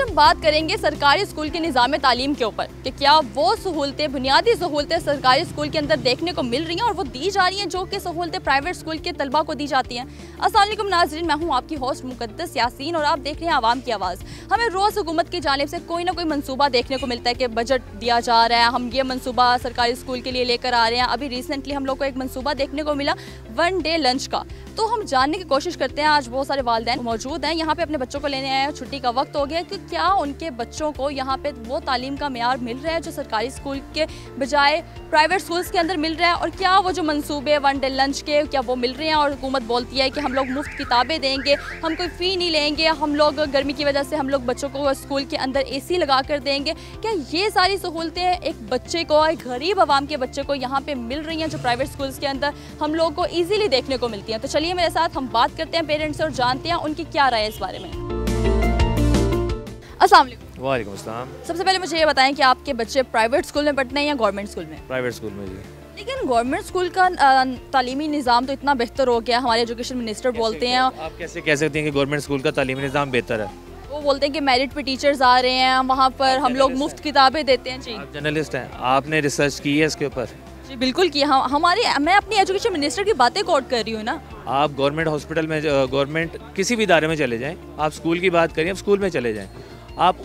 हम बात करेंगे सरकारी स्कूल के निज़ाम तालीम के ऊपर कि क्या वो सहूलतें, बुनियादी सहूलतें सरकारी स्कूल के अंदर देखने को मिल रही हैं और वो दी जा रही हैं जो कि सहूलतें प्राइवेट स्कूल के तलबा को दी जाती हैं। अस्सलाम वालेकुम नाज़रीन, मैं हूँ आपकी होस्ट मुक़द्दस यासीन और आप देख रहे हैं आवाम की आवाज़। हमें रोज़ हुकूमत की जानिब से कोई ना कोई मनसूबा देखने को मिलता है कि बजट दिया जा रहा है, हम ये मनसूबा सरकारी स्कूल के लिए लेकर आ रहे हैं। अभी रिसेंटली हम लोग को एक मनसूबा देखने को मिला 1 डे लंच का, तो हम जानने की कोशिश करते हैं। आज बहुत सारे वालिदैन मौजूद हैं यहाँ पे, अपने बच्चों को लेने आए हैं। छुट्टी का वक्त हो गया कि क्या उनके बच्चों को यहाँ पे वो तालीम का मेयार मिल रहा है जो सरकारी स्कूल के बजाय प्राइवेट स्कूल्स के अंदर मिल रहा है, और क्या वो जो मंसूबे 1 डे लंच के क्या वो मिल रहे हैं। और हुकूमत बोलती है कि हम लोग मुफ्त किताबें देंगे, हम कोई फ़ी नहीं लेंगे, हम लोग गर्मी की वजह से हम लोग बच्चों को स्कूल के अंदर AC लगा कर देंगे। क्या ये सारी सहूलतें एक बच्चे को, एक गरीब आवाम के बच्चे को यहाँ पे मिल रही हैं जो प्राइवेट स्कूल्स के अंदर हम लोग को ईजीली देखने को मिलती हैं? तो चलिए मेरे साथ हम बात करते हैं पेरेंट्स से और जानते हैं उनकी क्या राय है इस बारे में। अस्सलाम वालेकुम। वालेकुम अस्सलाम। सबसे पहले मुझे ये बताएं कि आपके बच्चे प्राइवेट स्कूल में पढ़ते हैं या गवर्नमेंट स्कूल में? प्राइवेट स्कूल में जी। लेकिन गवर्नमेंट स्कूल का तालीमी निज़ाम तो इतना बेहतर हो गया, हमारे एजुकेशन मिनिस्टर बोलते हैं। आप कैसे कह सकते हैं कि गवर्नमेंट स्कूल का तालीमी निज़ाम बेहतर है? वो बोलते हैं कि मेरिट पे टीचर्स आ रहे हैं, वहाँ पर हम लोग मुफ्त किताबें देते हैं। जी, आप जर्नलिस्ट हैं, आपने रिसर्च की है इसके ऊपर? जी बिल्कुल की। मैं अपनी एजुकेशन मिनिस्टर की बातें कोट कर रही हूँ ना। आप गवर्नमेंट हॉस्पिटल में, गवर्नमेंट किसी भी इदारे में चले जाएं, आप स्कूल की बात करिए, आप स्कूल में चले जाएं, आप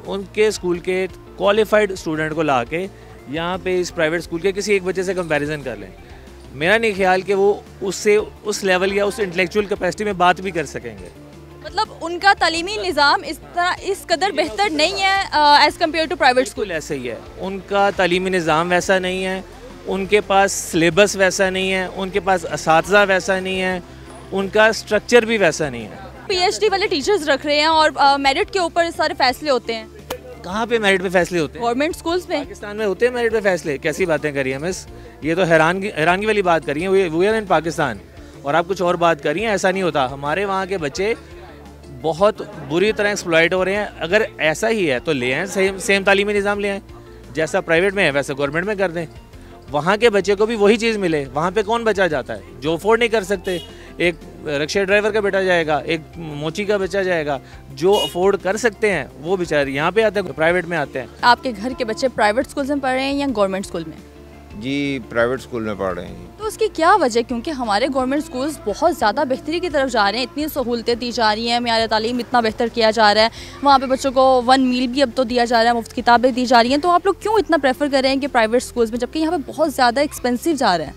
उनके स्कूल के क्वालिफाइड स्टूडेंट को ला के यहाँ पे इस प्राइवेट स्कूल के किसी एक बच्चे से कंपैरिजन कर लें। मेरा नहीं ख्याल कि वो उससे उस लेवल या उस इंटेलेक्चुअल कैपेसिटी में बात भी कर सकेंगे। मतलब उनका तालीमी निज़ाम इस कदर बेहतर नहीं है as compare to private school? ऐसा ही है, उनका तालीमी निज़ाम वैसा नहीं है, उनके पास सिलेबस वैसा नहीं है, उनके पास असातिज़ा वैसा नहीं है, उनका स्ट्रक्चर भी वैसा नहीं है। PhD वाले टीचर्स रख रहे हैं और मेरिट के ऊपर सारे फैसले होते हैं। कहाँ पे मेरिट पे फैसले होते हैं? गवर्नमेंट स्कूल्स में। पाकिस्तान में होते हैं मेरिट पे फैसले? कैसी बातें करी हैं मिस, ये तो हैरानगी वाली बात करी है। वी आर इन पाकिस्तान और आप कुछ और बात करी हैं। ऐसा नहीं होता, हमारे वहाँ के बच्चे बहुत बुरी तरह एक्सप्लॉइट हो रहे हैं। अगर ऐसा ही है तो ले आएँ, सेम तालीमी निज़ाम ले आएँ, जैसा प्राइवेट में है वैसा गवर्नमेंट में कर दें, वहाँ के बच्चे को भी वही चीज़ मिले। वहाँ पे कौन बचा जाता है? जो अफोर्ड नहीं कर सकते, एक रिक्शा ड्राइवर का बेटा जाएगा, एक मोची का बच्चा जाएगा। जो अफोर्ड कर सकते हैं वो बेचारे यहाँ पे आते हैं, प्राइवेट में आते हैं। आपके घर के बच्चे प्राइवेट स्कूल में पढ़ रहे हैं या गवर्नमेंट स्कूल में? जी प्राइवेट स्कूल में पढ़ रहे हैं। तो उसकी क्या वजह? क्योंकि हमारे गवर्नमेंट स्कूल्स बहुत ज़्यादा बेहतरी की तरफ जा रहे हैं, इतनी सहूलतें दी जा रही हैं, मेयार तालीम इतना बेहतर किया जा रहा है, वहाँ पे बच्चों को 1 मील भी अब तो दिया जा रहा है, मुफ्त किताबें दी जा रही हैं। तो आप लोग क्यों इतना प्रेफर कर रहे हैं कि प्राइवेट स्कूल्स में, जबकि यहाँ पे बहुत ज़्यादा एक्सपेंसिव जा रहा है?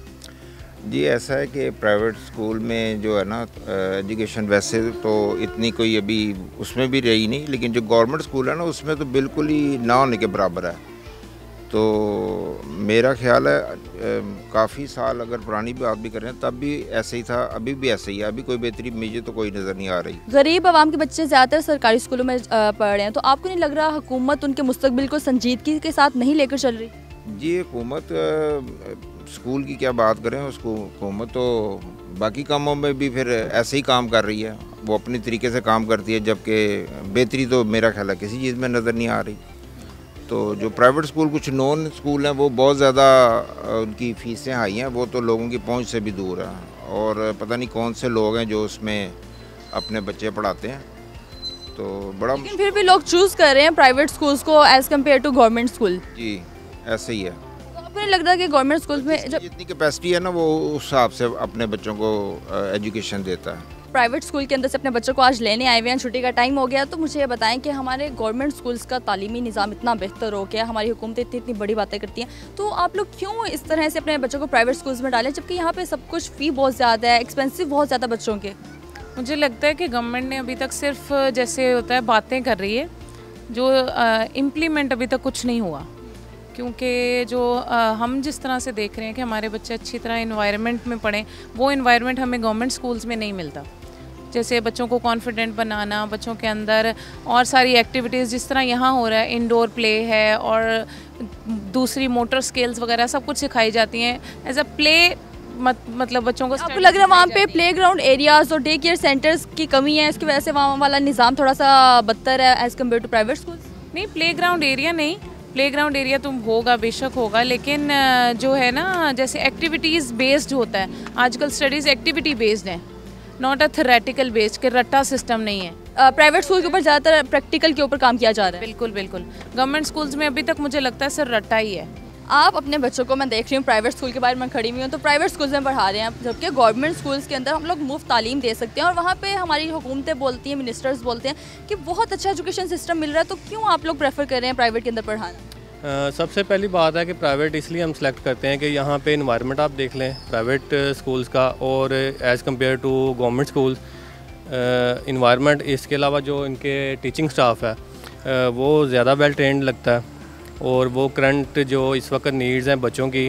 जी ऐसा है कि प्राइवेट स्कूल में जो है ना एजुकेशन वैसे तो इतनी कोई अभी उसमें भी रही नहीं, लेकिन जो गवर्नमेंट स्कूल है ना उसमें तो बिल्कुल ही ना होने के बराबर है। तो मेरा ख्याल है काफ़ी साल अगर पुरानी बात भी करें तब भी ऐसे ही था, अभी भी ऐसे ही है। अभी कोई बेहतरी मुझे तो कोई नज़र नहीं आ रही। गरीब आवाम के बच्चे ज़्यादातर सरकारी स्कूलों में पढ़ रहे हैं, तो आपको नहीं लग रहा हुकूमत उनके मुस्तकबिल को संजीदगी के साथ नहीं लेकर चल रही? जी हुकूमत स्कूल की क्या बात करें, उसको हुकूमत तो बाकी कामों में भी फिर ऐसे ही काम कर रही है, वो अपनी तरीके से काम करती है, जबकि बेहतरी तो मेरा ख्याल है किसी चीज़ में नज़र नहीं आ रही। तो जो प्राइवेट स्कूल, कुछ नॉन स्कूल हैं, वो बहुत ज़्यादा उनकी फ़ीसें हाई हैं, वो तो लोगों की पहुंच से भी दूर है, और पता नहीं कौन से लोग हैं जो उसमें अपने बच्चे पढ़ाते हैं। तो बड़ा, लेकिन फिर भी लोग चूज़ कर रहे हैं प्राइवेट स्कूल्स को as compare to government school. जी ऐसे ही है। तो आपको नहीं लग रहा कि गवर्नमेंट स्कूल में जितनी कैपेसिटी है ना वो उस हिसाब से अपने बच्चों को एजुकेशन देता है। प्राइवेट स्कूल के अंदर से अपने बच्चों को आज लेने आए हुए हैं, छुट्टी का टाइम हो गया, तो मुझे ये बताएं कि हमारे गवर्नमेंट स्कूल्स का तालीमी निज़ाम इतना बेहतर हो गया, हमारी हुकूमत इतनी बड़ी बातें करती हैं, तो आप लोग क्यों इस तरह से अपने बच्चों को प्राइवेट स्कूल्स में डालें, जबकि यहाँ पे सब कुछ फ़ी बहुत ज़्यादा है, एक्सपेंसिव बहुत ज़्यादा बच्चों के? मुझे लगता है कि गवर्नमेंट ने अभी तक सिर्फ जैसे होता है बातें कर रही है, जो इम्प्लीमेंट अभी तक कुछ नहीं हुआ। क्योंकि जो हम जिस तरह से देख रहे हैं कि हमारे बच्चे अच्छी तरह इन्वायरमेंट में पढ़ें, वो इन्वायरमेंट हमें गवर्नमेंट स्कूल्स में नहीं मिलता। जैसे बच्चों को कॉन्फिडेंट बनाना, बच्चों के अंदर और सारी एक्टिविटीज़ जिस तरह यहाँ हो रहा है, इंडोर प्ले है और दूसरी मोटर स्किल्स वगैरह सब कुछ सिखाई जाती हैं एज अ प्ले। मतलब बच्चों को आपको लग रहा है वहाँ पे प्लेग्राउंड एरियाज़ और डे केयर सेंटर्स की कमी है, इसकी वजह से वहाँ वाला निज़ाम थोड़ा सा बदतर है as compare to private school? नहीं, प्लेग्राउंड एरिया नहीं, प्लेग्राउंड एरिया तो होगा, बेशक होगा, लेकिन जो है ना जैसे एक्टिविटीज़ बेस्ड होता है, आजकल स्टडीज़ एक्टिविटी बेस्ड हैं, नॉट अ थेरेटिकल बेस्ड के रट्टा सिस्टम नहीं है। प्राइवेट स्कूल के ऊपर ज़्यादातर प्रैक्टिकल के ऊपर काम किया जा रहा है। बिल्कुल बिल्कुल, गवर्नमेंट स्कूल्स में अभी तक मुझे लगता है सर रट्टा ही है। आप अपने बच्चों को, मैं देख रही हूँ प्राइवेट स्कूल के बारे में खड़ी हुई हूँ, तो प्राइवेट स्कूल्स में पढ़ा रहे हैं, जबकि गवर्नमेंट स्कूल्स के अंदर हम लोग मुफ्त तालीम दे सकते हैं और वहाँ पे हमारी हुकूमतें बोलती हैं, मिनिस्टर्स बोलते हैं कि बहुत अच्छा एजुकेशन सिस्टम मिल रहा है, तो क्यों आप लोग प्रेफर कर रहे हैं प्राइवेट के अंदर पढ़ाना? सबसे पहली बात है कि प्राइवेट इसलिए हम सेलेक्ट करते हैं कि यहाँ पे इन्वायरमेंट आप देख लें प्राइवेट स्कूल्स का और as compare to government schools environment, इसके अलावा जो इनके टीचिंग स्टाफ है वो ज़्यादा वेल ट्रेंड लगता है और वो करंट जो इस वक्त नीड्स हैं बच्चों की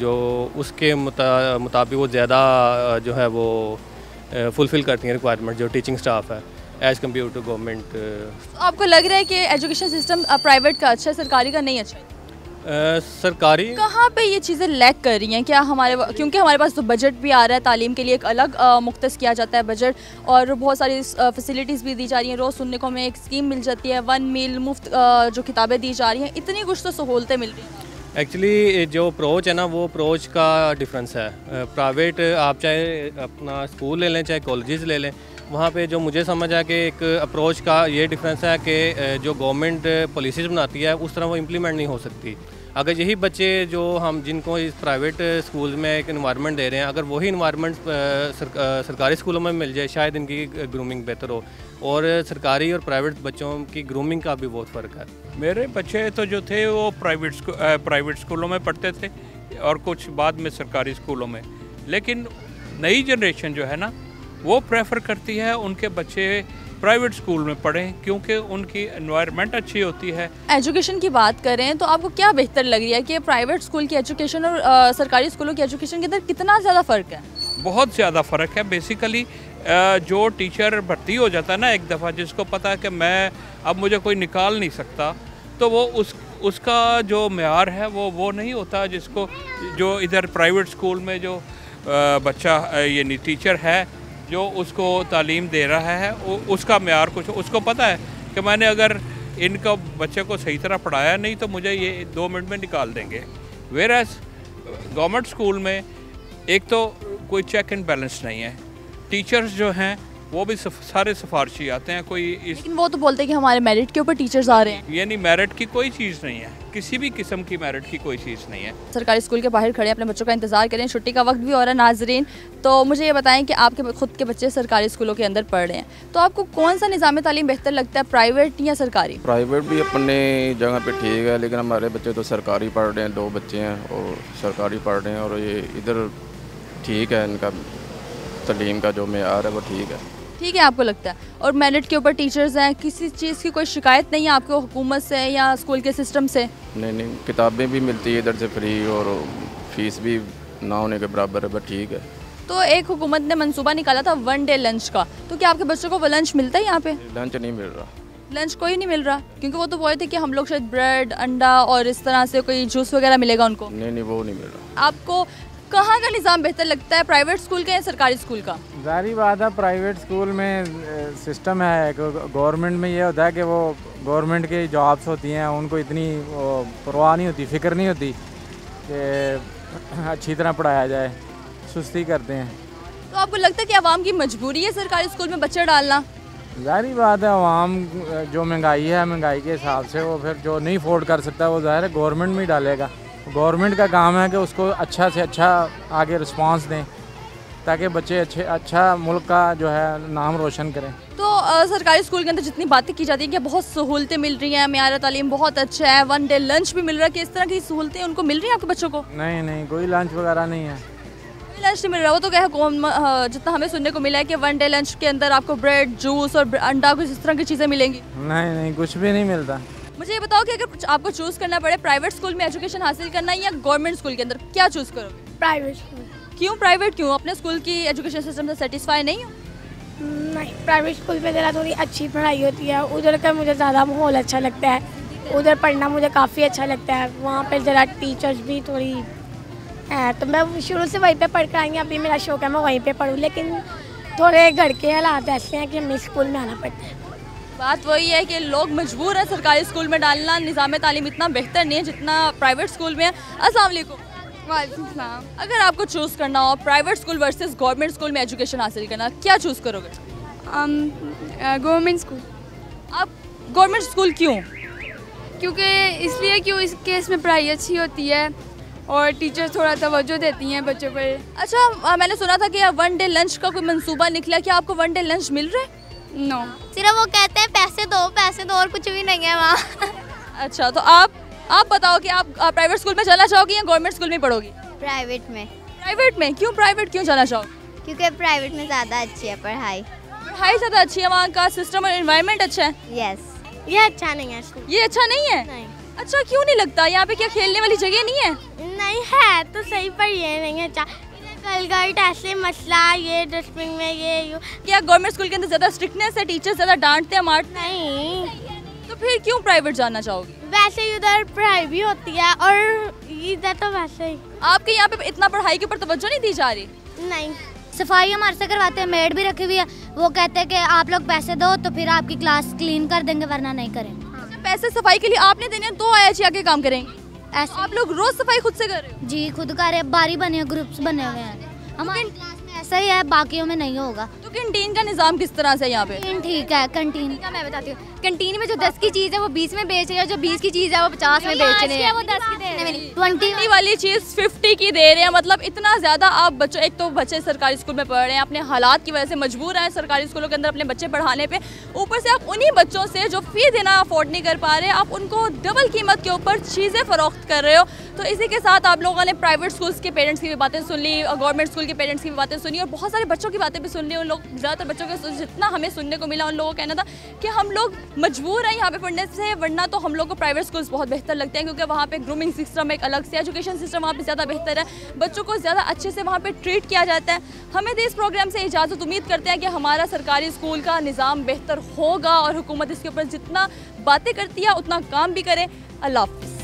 जो उसके मुताबिक वो ज़्यादा जो है वो फुलफ़िल करती हैं रिक्वायरमेंट जो टीचिंग स्टाफ है एज़ कम्पेयर टू गवर्नमेंट। आपको लग रहा है कि एजुकेशन सिस्टम प्राइवेट का अच्छा है, सरकारी का नहीं अच्छा है? सरकारी कहाँ पे ये चीज़ें लैक कर रही हैं? क्या क्योंकि हमारे पास तो बजट भी आ रहा है, तालीम के लिए एक अलग मुख्तस किया जाता है बजट और बहुत सारी फैसिलिटीज़ भी दी जा रही हैं। रोज़ सुनने को हमें एक स्कीम मिल जाती है, 1 मील मुफ्त जो किताबें दी जा रही हैं, इतनी कुछ तो सहूलतें मिल रही हैं। एक्चुअली जो अप्रोच है ना वो अप्रोच का डिफरेंस है। प्राइवेट आप चाहे अपना स्कूल ले लें चाहे कॉलेजेस ले लें, वहाँ पे जो मुझे समझ है कि एक अप्रोच का ये डिफरेंस है कि जो गवर्नमेंट पॉलिसीज़ बनाती है उस तरह वो इम्प्लीमेंट नहीं हो सकती। अगर यही बच्चे जो हम जिनको इस प्राइवेट स्कूल में एक इन्वायरमेंट दे रहे हैं, अगर वही इन्वायरमेंट सरकारी स्कूलों में मिल जाए शायद इनकी ग्रूमिंग बेहतर हो। और सरकारी और प्राइवेट बच्चों की ग्रूमिंग का भी बहुत फ़र्क है। मेरे बच्चे तो जो थे वो प्राइवेट स्कूलों में पढ़ते थे और कुछ बाद में सरकारी स्कूलों में, लेकिन नई जनरेशन जो है ना वो प्रेफर करती है उनके बच्चे प्राइवेट स्कूल में पढ़ें क्योंकि उनकी एनवायरनमेंट अच्छी होती है। एजुकेशन की बात करें तो आपको क्या बेहतर लग रही है कि प्राइवेट स्कूल की एजुकेशन और सरकारी स्कूलों की एजुकेशन के अंदर कितना ज़्यादा फ़र्क है? बहुत ज़्यादा फ़र्क है। बेसिकली जो टीचर भर्ती हो जाता है ना एक दफ़ा, जिसको पता है कि मैं अब मुझे कोई निकाल नहीं सकता, तो वो उसका जो मेयार है वो नहीं होता जिसको जो इधर प्राइवेट स्कूल में जो बच्चा यानी टीचर है जो उसको तालीम दे रहा है उसका मेयार कुछ, उसको पता है कि मैंने अगर इनका बच्चे को सही तरह पढ़ाया नहीं तो मुझे ये 2 मिनट में निकाल देंगे। वेयरएज़ गवर्नमेंट स्कूल में एक तो कोई चेक एंड बैलेंस नहीं है, टीचर्स जो हैं वो भी सारे सिफारशी आते हैं, कोई लेकिन वो तो बोलते हैं कि हमारे मेरिट के ऊपर टीचर्स आ रहे हैं। यानी मेरिट की कोई चीज़ नहीं है, किसी भी किस्म की मेरिट की कोई चीज़ नहीं है। सरकारी स्कूल के बाहर खड़े अपने बच्चों का इंतज़ार करें, छुट्टी का वक्त भी हो रहा है नाजरीन, तो मुझे ये बताएं कि आपके खुद के बच्चे सरकारी स्कूलों के अंदर पढ़ रहे हैं, तो आपको कौन सा निज़ाम तालीम बेहतर लगता है, प्राइवेट या सरकारी? प्राइवेट भी अपने जगह पे ठीक है, लेकिन हमारे बच्चे तो सरकारी पढ़ रहे हैं, 2 बच्चे हैं और सरकारी पढ़ रहे हैं और ये इधर ठीक है, इनका तालीम का जो मेयार है वो ठीक है। ठीक है आपको लगता है? और मेरिट के ऊपर टीचर्स हैं, किसी चीज़ की कोई शिकायत नहीं है आपको हुकूमत से या स्कूल के सिस्टम से? नहीं, किताबें भी मिलती है इधर से फ्री और फीस भी ना होने के बराबर है, बट ठीक है। तो एक हुकूमत ने मंसूबा निकाला था 1 डे लंच का, तो क्या आपके बच्चों को वो लंच मिलता है यहाँ पे? लंच नहीं मिल रहा। लंच कोई नहीं मिल रहा? क्योंकि वो तो बोले थे कि हम लोग शायद ब्रेड, अंडा और इस तरह से कोई जूस वगैरह मिलेगा उनको। नहीं, वो नहीं मिल रहा। आपको कहाँ का निज़ाम बेहतर लगता है, प्राइवेट स्कूल का या सरकारी स्कूल का? ज़ाहिर बात है प्राइवेट स्कूल में सिस्टम है, गवर्नमेंट में ये होता है कि वो गवर्नमेंट की जॉब्स होती हैं, उनको इतनी परवाह नहीं होती, फ़िक्र नहीं होती कि अच्छी तरह पढ़ाया जाए, सुस्ती करते हैं। तो आपको लगता है कि आवाम की मजबूरी है सरकारी स्कूल में बच्चे डालना? ज़ाहिर बात है आवाम जो महंगाई है, महंगाई के हिसाब से वो फिर जो नहीं अफोर्ड कर सकता वो ज़ाहिर है गवर्नमेंट में ही डालेगा। गवर्नमेंट का काम है कि उसको अच्छा से अच्छा आगे रिस्पांस दें ताकि बच्चे अच्छा मुल्क का जो है नाम रोशन करें। तो सरकारी स्कूल के अंदर जितनी बातें की जाती हैं कि बहुत सहूलतें मिल रही हैं, मेयार तालीम बहुत अच्छा है, 1 डे लंच भी मिल रहा है, कि इस तरह की सहूलतें उनको मिल रही हैं आपके बच्चों को? नहीं, कोई लंच वगैरह नहीं है, कोई लंच नहीं मिल रहा। वो तो क्या जितना हमें सुनने को मिला है कि 1 डे लंच के अंदर आपको ब्रेड, जूस और अंडा कुछ इस तरह की चीज़ें मिलेंगी। नहीं, कुछ भी नहीं मिलता। मुझे ये बताओ कि अगर आपको चूज़ करना पड़े प्राइवेट स्कूल में एजुकेशन हासिल करना या गवर्नमेंट स्कूल के अंदर, क्या चूज़ करोगे? Private school. क्यों प्राइवेट क्यों? अपने स्कूल की एजुकेशन सिस्टम से सेटिस्फाई नहीं हो? नहीं, प्राइवेट स्कूल में ज़रा थोड़ी अच्छी पढ़ाई होती है, उधर का मुझे ज़्यादा माहौल अच्छा लगता है, उधर पढ़ना मुझे काफ़ी अच्छा लगता है, वहाँ पर ज़रा टीचर्स भी थोड़ी है, तो मैं शुरू से वहीं पे पढ़ कर आई हूँ, अभी मेरा शौक है मैं वहीं पे पढ़ूँ, लेकिन थोड़े घर के हालात ऐसे हैं कि हमें स्कूल में आना पड़ता है। बात वही है कि लोग मजबूर हैं सरकारी स्कूल में डालना, निज़ाम तालीम इतना बेहतर नहीं है जितना प्राइवेट स्कूल में है। अस्सलाम वालेकुम। वालेकुम सलाम। अगर आपको चूज़ करना हो private school versus government school में एजुकेशन हासिल करना, क्या चूज़ करोगे? Government school. आप गवर्नमेंट स्कूल क्यों? क्योंकि इसलिए क्यों इसके इसमें पढ़ाई अच्छी होती है और टीचर थोड़ा तवज्जो देती हैं बच्चों पर। अच्छा, मैंने सुना था कि वन डे लंच का कोई मंसूबा निकला, क्या आपको वन डे लंच मिल रहा है? नो, सिर्फ वो कहते हैं पैसे दो और कुछ भी नहीं है वहाँ। अच्छा, तो आप बताओ कि आप प्राइवेट स्कूल में जाना चाहोगी या गवर्नमेंट स्कूल में पढ़ोगी? प्राइवेट में। प्राइवेट में क्यों? प्राइवेट क्यों जाना चाहोगे? क्योंकि प्राइवेट में ज़्यादा अच्छी है पढ़ाई। पढ़ाई ज़्यादा अच्छी है, वहाँ का सिस्टम और एनवायरनमेंट अच्छा है। यस। ये अच्छा नहीं है स्कूल। ये अच्छा नहीं है? नहीं। अच्छा क्यों नहीं लगता? यहाँ पे क्या खेलने वाली जगह नहीं है? नहीं है तो सही, पर ये नहीं है अच्छा। कलगट ऐसे मसला, ये डस्टबिन में ये क्या गवर्नमेंट स्कूल के अंदर ज़्यादा स्ट्रिक्टनेस है, टीचर ज़्यादा डांटते हैं, मारते नहीं? तो फिर क्यों प्राइवेट जाना चाहोगी? वैसे ही उधर पढ़ाई भी होती है और इधर तो वैसे ही। आपके यहाँ पे इतना पढ़ाई के ऊपर तवज्जो नहीं दी जा रही? नहीं। सफाई हमारे से करवाते हैं, मेड भी रखी हुई है। वो कहते हैं कि आप लोग पैसे दो तो फिर आपकी क्लास क्लीन कर देंगे, वरना नहीं करेंगे। पैसे सफाई के लिए आपने देने हैं, तो आया आके काम करेंगे। ऐसे आप लोग रोज सफाई खुद से कर रहे हो? जी खुद कर रहे, बारी बने हैं, ग्रुप्स बने हुए हैं। हमारी क्लास में ऐसा ही है, बाकियों में नहीं होगा। तो कैंटीन का निजाम किस तरह से यहाँ पे? ठीक है, कैंटीन का मैं बताती हूँ। कैंटीन में जो 10 की चीज़ है वो 20 में बेच रहे हैं, जो 20 की चीज़ है वो 50 में बेच रहे हैं। वो 10 की दे रहे हैं, 20 वाली चीज़ 50 की दे रहे हैं। मतलब इतना ज़्यादा आप बच्चों, एक तो बच्चे सरकारी स्कूल में पढ़ रहे हैं, अपने हालात की वजह से मजबूर हैं सरकारी स्कूलों के अंदर अपने बच्चे पढ़ाने पे, ऊपर से आप उन्हीं बच्चों से जो फ़ी देना अफोर्ड नहीं कर पा रहे, आप उनको डबल कीमत के ऊपर चीज़ें फ़रोख्त कर रहे हो। तो इसी के साथ आप लोगों ने प्राइवेट स्कूल्स के पेरेंट्स की भी बातें सुन ली और गवर्नमेंट स्कूल के पेरेंट्स की भी बातें सुनी और बहुत सारे बच्चों की बातें भी सुन ली। उन लोग, ज़्यादातर बच्चों के जितना हमें सुनने को मिला, उन लोगों का कहना था कि हम लोग मजबूर हैं यहाँ पे पढ़ने से, वरना तो हम लोग को प्राइवेट स्कूल्स बहुत बेहतर लगते हैं क्योंकि वहाँ पे ग्रूमिंग सिस्टम एक अलग से, एजुकेशन सिस्टम वहाँ पे ज़्यादा बेहतर है, बच्चों को ज़्यादा अच्छे से वहाँ पे ट्रीट किया जाता है। हमें इस प्रोग्राम से इजाज़त, उम्मीद करते हैं कि हमारा सरकारी स्कूल का निज़ाम बेहतर होगा और हुकूमत इसके ऊपर जितना बातें करती है उतना काम भी करे। अल्लाह हाफ़िज़।